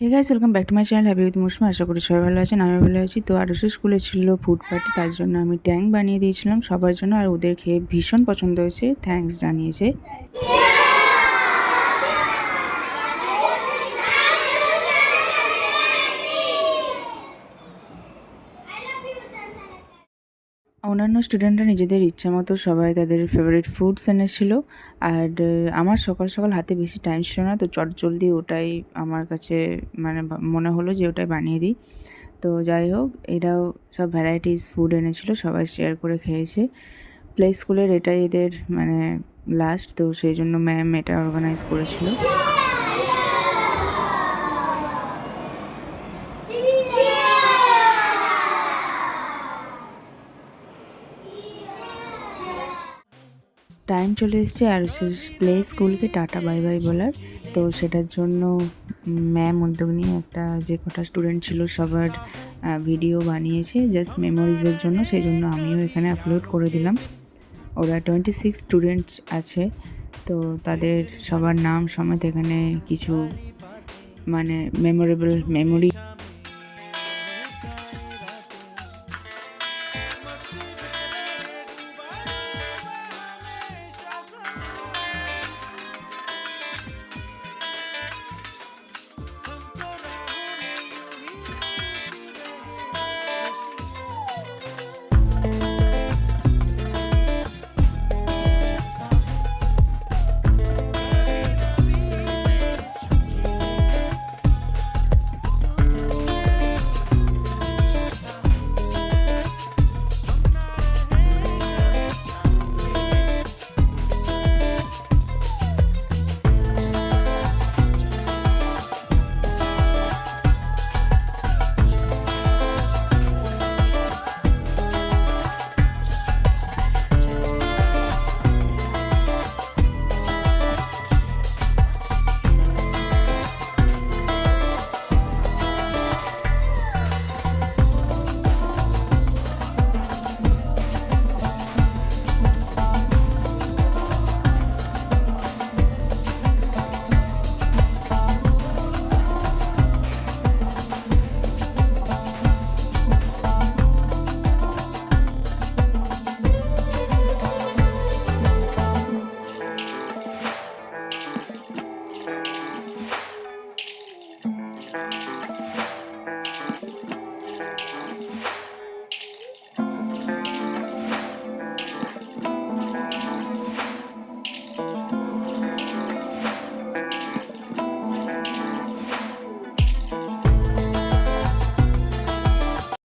Hey guys, welcome back to my channel happy with Moushumi. আশা করি সবাই ভালো আছেন, আমি ভালো আছি। তো আরুষি স্কুলে ছিল ফুড পার্টি, তার জন্য আমি ট্যাঙ্ক বানিয়ে দিয়েছিলাম সবার জন্য, আর ওদের খেয়ে ভীষণ পছন্দ হয়েছে, থ্যাঙ্কস জানিয়েছে। অন্যান্য স্টুডেন্টরা নিজেদের ইচ্ছা মতো সবাই তাদের ফেভারিট ফুডস এনেছিল। আর আমার সকাল সকাল হাতে বেশি টাইম ছিল না, তো চটজলদি ওটাই আমার কাছে মানে মনে হলো যে ওটাই বানিয়ে দিই। তো যাই হোক, এরাও সব ভ্যারাইটিস ফুড এনেছিল, সবাই শেয়ার করে খেয়েছে। প্লে স্কুলের এটাই এদের মানে লাস্ট, তো সেই জন্য ম্যাম এটা অর্গানাইজ করেছিল। টাইম চলে এসছে আর প্লে স্কুলকে টাটা বাই বাই বলার। তো সেটার জন্য ম্যাম উদ্যোগ নিয়ে একটা যে কটা স্টুডেন্ট ছিল সবার ভিডিও বানিয়েছে জাস্ট মেমোরিজের জন্য, সেই জন্য আমিও এখানে আপলোড করে দিলাম। ওরা 26 স্টুডেন্টস আছে, তো তাদের সবার নাম সমেত এখানে কিছু মানে মেমোরেবল মেমোরি।